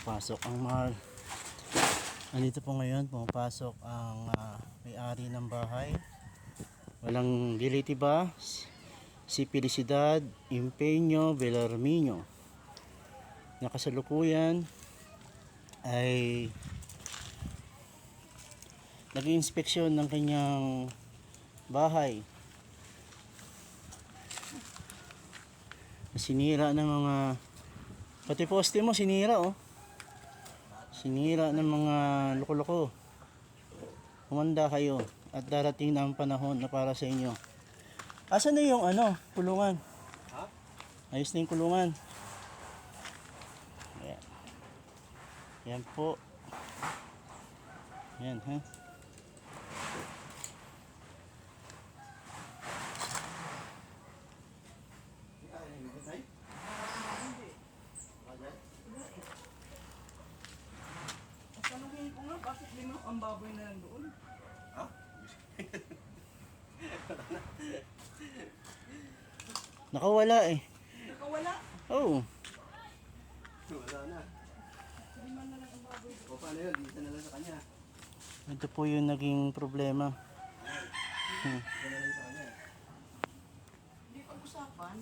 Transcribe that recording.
pumapasok ang mahal. Andito po ngayon, pumapasok ang may-ari ng bahay. Walang Dilitiba, si Felicidad Empeño Bellarmino. Nakasalukuyan ay nag-inspeksyon ng kanyang bahay. Sinira ng mga pati poste mo sinira, oh. Sinira ng mga loko-loko. Humanda kayo at darating na ang panahon na para sa inyo. Asan na yung kulungan? Ha? Ayos na yung kulungan. Ayan. Ayan po. Ayan, ha? Tanungin ko nga, bakit lima ang baboy na lang doon? Ha? Nakawala eh. Nakawala. Oh. Wala na. Lima na lang ang baboy. O paano yun? Dito na lang sa kanya. Ito po yung naging problema. Dito na lang sa kanya. Hindi pag-usapan.